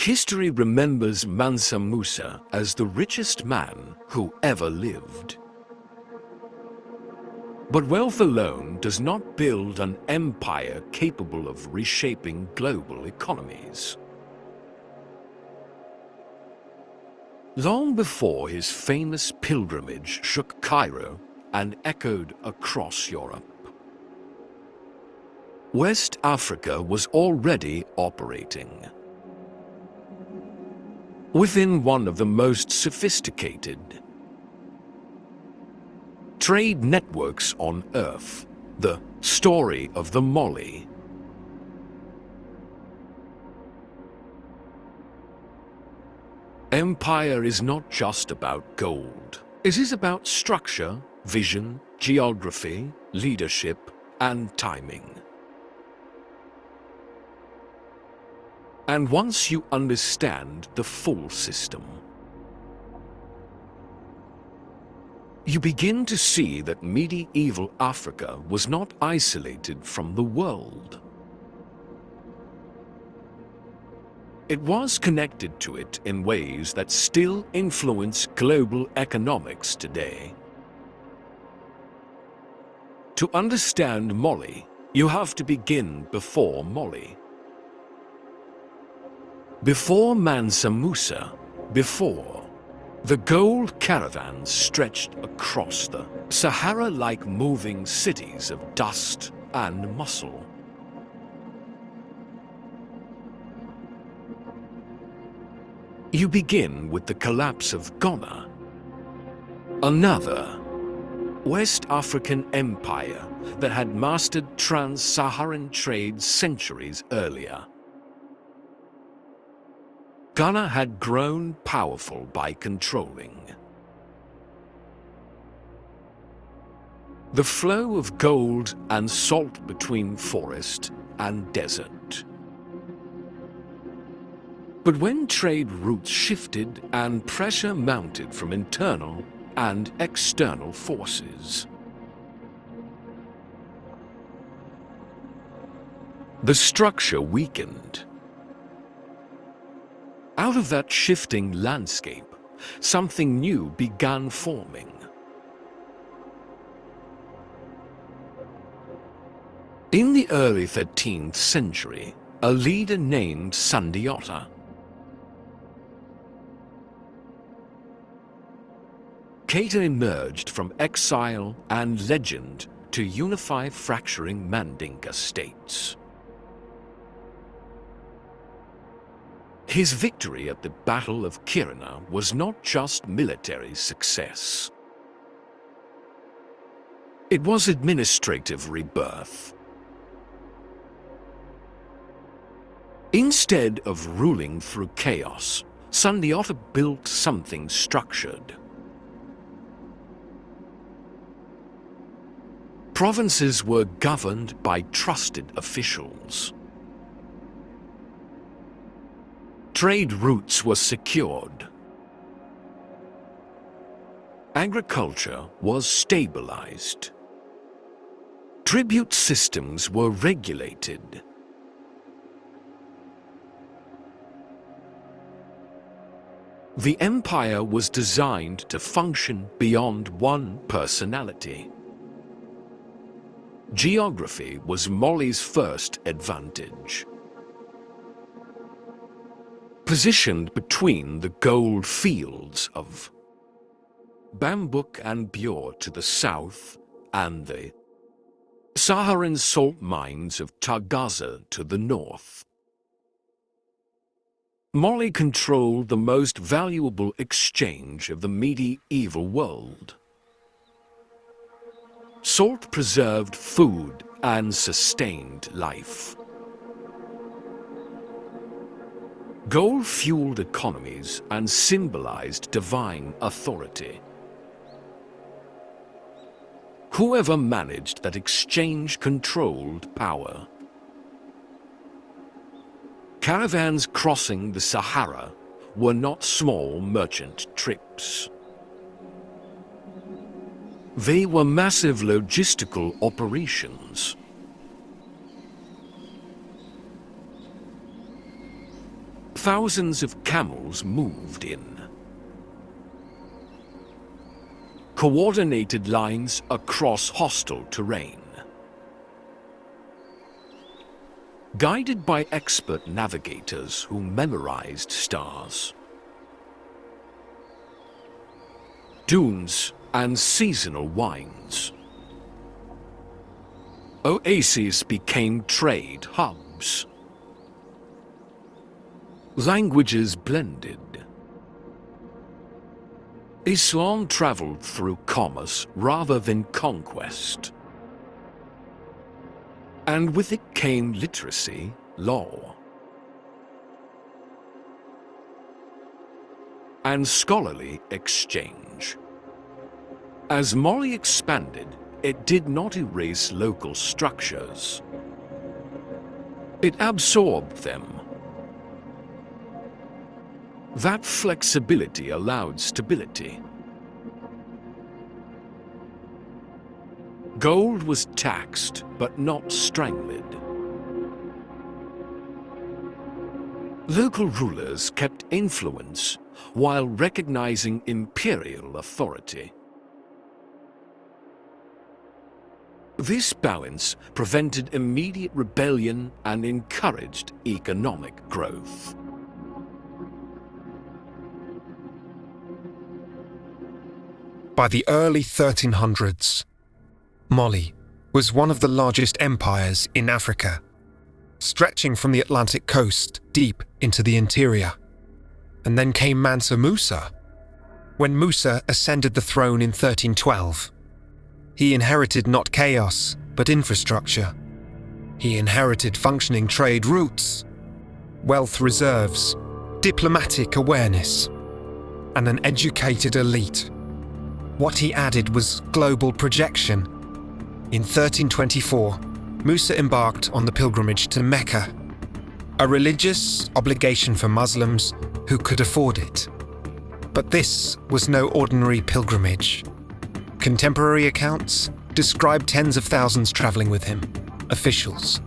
History remembers Mansa Musa as the richest man who ever lived. But wealth alone does not build an empire capable of reshaping global economies. Long before his famous pilgrimage shook Cairo and echoed across Europe, West Africa was already operating. Within one of the most sophisticated trade networks on Earth, the story of the Mali. Empire is not just about gold. It is about structure, vision, geography, leadership, and timing. And once you understand the full system, you begin to see that medieval Africa was not isolated from the world. It was connected to it in ways that still influence global economics today. To understand Mali, you have to begin before Mali. Before Mansa Musa, before the gold caravans stretched across the Sahara like moving cities of dust and muscle. You begin with the collapse of Ghana, another West African empire that had mastered trans-Saharan trade centuries earlier. Ghana had grown powerful by controlling the flow of gold and salt between forest and desert. But when trade routes shifted and pressure mounted from internal and external forces, the structure weakened. Out of that shifting landscape, something new began forming. In the early 13th century, a leader named Sundiata Keita emerged from exile and legend to unify fracturing Mandinka states. His victory at the Battle of Kirina was not just military success. It was administrative rebirth. Instead of ruling through chaos, Sundiata built something structured. Provinces were governed by trusted officials. Trade routes were secured. Agriculture was stabilized. Tribute systems were regulated. The empire was designed to function beyond one personality. Geography was Mali's first advantage. Positioned between the gold fields of Bambouk and Bior to the south and the Saharan salt mines of Tagaza to the north, Mali controlled the most valuable exchange of the medieval world. Salt preserved food and sustained life. Gold fueled economies and symbolized divine authority. Whoever managed that exchange controlled power. Caravans crossing the Sahara were not small merchant trips. They were massive logistical operations. thousands of camels moved in. Coordinated lines across hostile terrain. Guided by expert navigators who memorized stars. Dunes and seasonal wines. Oases became trade hubs. Languages blended. Islam traveled through commerce rather than conquest. And with it came literacy, law, and scholarly exchange. As Mali expanded, it did not erase local structures. It absorbed them. That flexibility allowed stability. Gold was taxed, but not strangled. Local rulers kept influence while recognizing imperial authority. This balance prevented immediate rebellion and encouraged economic growth. By the early 1300s, Mali was one of the largest empires in Africa, stretching from the Atlantic coast deep into the interior. And then came Mansa Musa. When Musa ascended the throne in 1312, he inherited not chaos, but infrastructure. He inherited functioning trade routes, wealth reserves, diplomatic awareness, and an educated elite. What he added was global projection. In 1324, Musa embarked on the pilgrimage to Mecca, a religious obligation for Muslims who could afford it. But this was no ordinary pilgrimage. Contemporary accounts describe tens of thousands traveling with him, officials,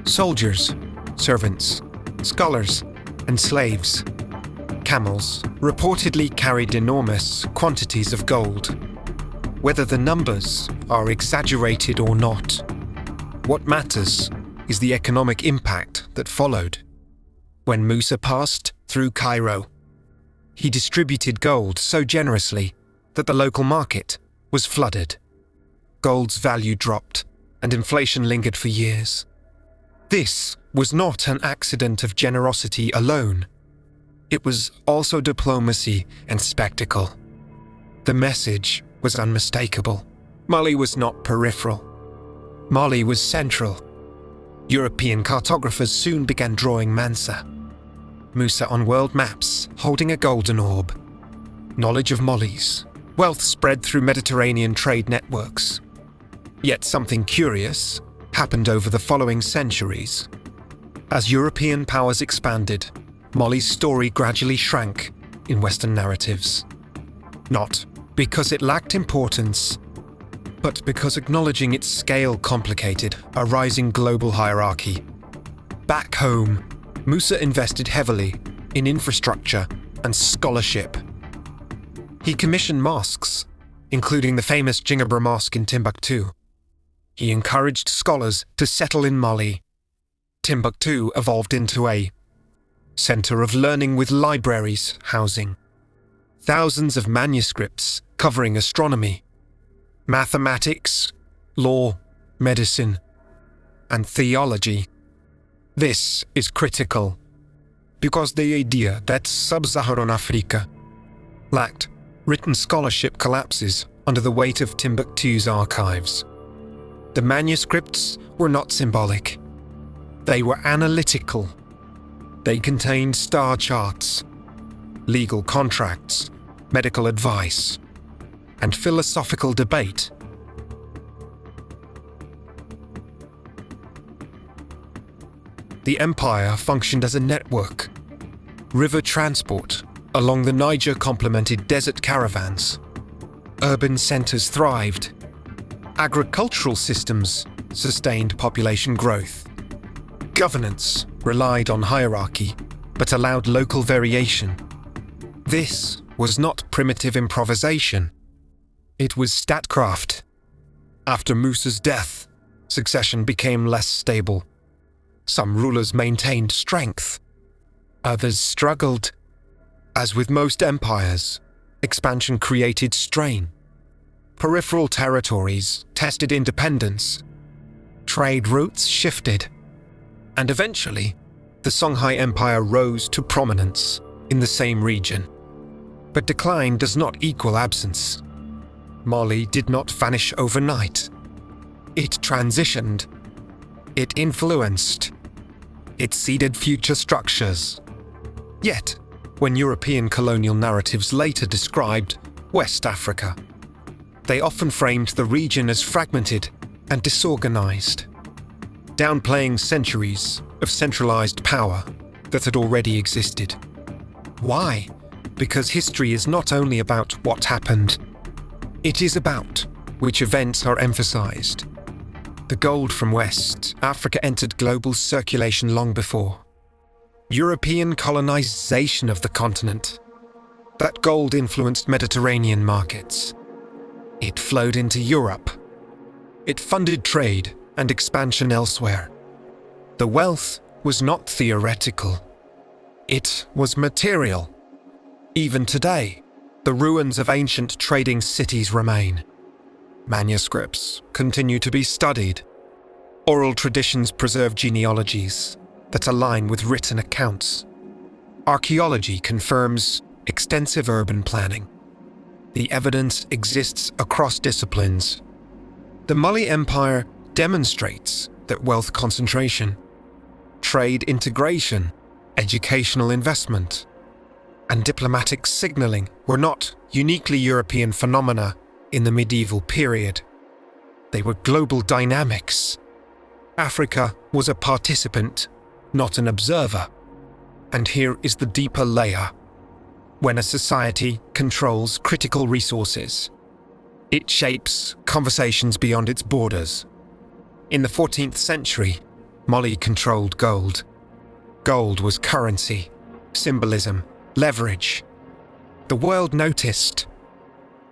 soldiers, servants, scholars, and slaves. Camels reportedly carried enormous quantities of gold. Whether the numbers are exaggerated or not, what matters is the economic impact that followed. When Musa passed through Cairo, he distributed gold so generously that the local market was flooded. Gold's value dropped, and inflation lingered for years. This was not an accident of generosity alone. It was also diplomacy and spectacle. The message was unmistakable. Mali was not peripheral. Mali was central. European cartographers soon began drawing Mansa Musa on world maps, holding a golden orb. Knowledge of Mali's wealth spread through Mediterranean trade networks. Yet something curious happened over the following centuries. As European powers expanded, Mali's story gradually shrank in Western narratives. Not because it lacked importance, but because acknowledging its scale complicated a rising global hierarchy. Back home, Musa invested heavily in infrastructure and scholarship. He commissioned mosques, including the famous Gingerbread Mosque in Timbuktu. He encouraged scholars to settle in Mali. Timbuktu evolved into a center of learning with libraries housing thousands of manuscripts covering astronomy, mathematics, law, medicine, and theology. This is critical because the idea that sub-Saharan Africa lacked written scholarship collapses under the weight of Timbuktu's archives. The manuscripts were not symbolic. They were analytical. They contained star charts, legal contracts, medical advice, and philosophical debate. The empire functioned as a network. River transport along the Niger complemented desert caravans. Urban centers thrived. Agricultural systems sustained population growth. Governance relied on hierarchy, but allowed local variation. This was not primitive improvisation. It was statecraft. After Musa's death, succession became less stable. Some rulers maintained strength. Others struggled. As with most empires, expansion created strain. Peripheral territories tested independence. Trade routes shifted. And eventually, the Songhai Empire rose to prominence in the same region. But decline does not equal absence. Mali did not vanish overnight. It transitioned. It influenced. It seeded future structures. Yet, when European colonial narratives later described West Africa, they often framed the region as fragmented and disorganized, downplaying centuries of centralized power that had already existed. Why? Because history is not only about what happened, it is about which events are emphasized. The gold from West Africa entered global circulation long before. European colonization of the continent. That gold influenced Mediterranean markets. It flowed into Europe. It funded trade and expansion elsewhere. The wealth was not theoretical. It was material. Even today, the ruins of ancient trading cities remain. Manuscripts continue to be studied. Oral traditions preserve genealogies that align with written accounts. Archaeology confirms extensive urban planning. The evidence exists across disciplines. The Mali Empire demonstrates that wealth concentration, trade integration, educational investment, and diplomatic signaling were not uniquely European phenomena in the medieval period. They were global dynamics. Africa was a participant, not an observer. And here is the deeper layer. When a society controls critical resources, it shapes conversations beyond its borders. In the 14th century, Mali controlled gold. Gold was currency, symbolism, leverage. The world noticed.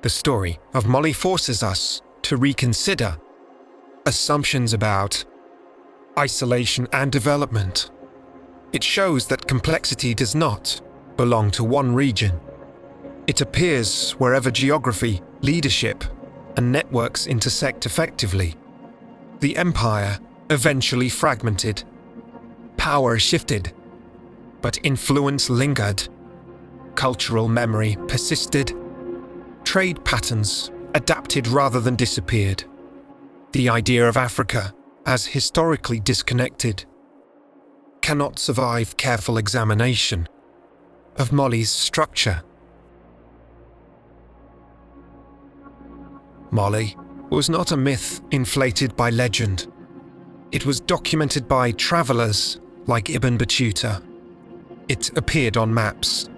The story of Mali forces us to reconsider assumptions about isolation and development. It shows that complexity does not belong to one region. It appears wherever geography, leadership, and networks intersect effectively. The empire eventually fragmented. Power shifted, but influence lingered. Cultural memory persisted. Trade patterns adapted rather than disappeared. The idea of Africa as historically disconnected cannot survive careful examination of Mali's structure. Mali was not a myth inflated by legend. It was documented by travelers like Ibn Battuta. It appeared on maps.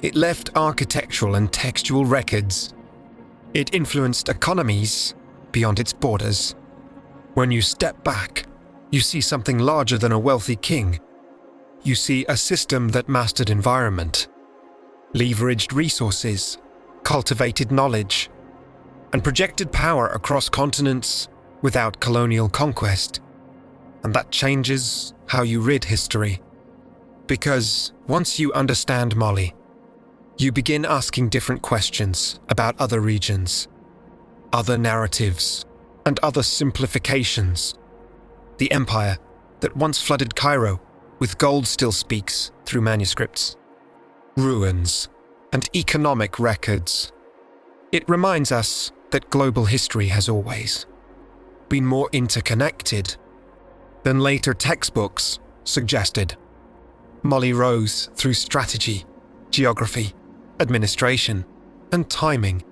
It left architectural and textual records. It influenced economies beyond its borders. When you step back, you see something larger than a wealthy king. You see a system that mastered environment, leveraged resources, cultivated knowledge, and projected power across continents without colonial conquest. And that changes how you read history. Because once you understand Mali, you begin asking different questions about other regions, other narratives, and other simplifications. The empire that once flooded Cairo with gold still speaks through manuscripts, ruins, and economic records. It reminds us that global history has always been more interconnected than later textbooks suggested. Mali rose through strategy, geography, administration, and timing.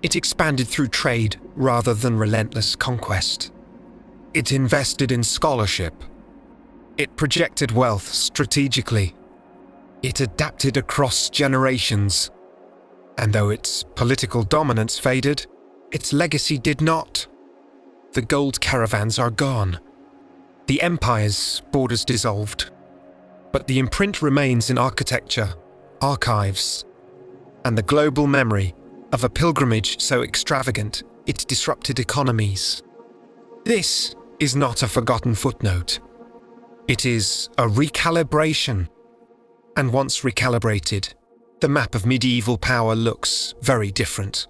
It expanded through trade rather than relentless conquest. It invested in scholarship. It projected wealth strategically. It adapted across generations. And though its political dominance faded, its legacy did not. The gold caravans are gone. The empire's borders dissolved. But the imprint remains in architecture, archives, and the global memory of a pilgrimage so extravagant it disrupted economies. This is not a forgotten footnote. It is a recalibration. And once recalibrated, the map of medieval power looks very different.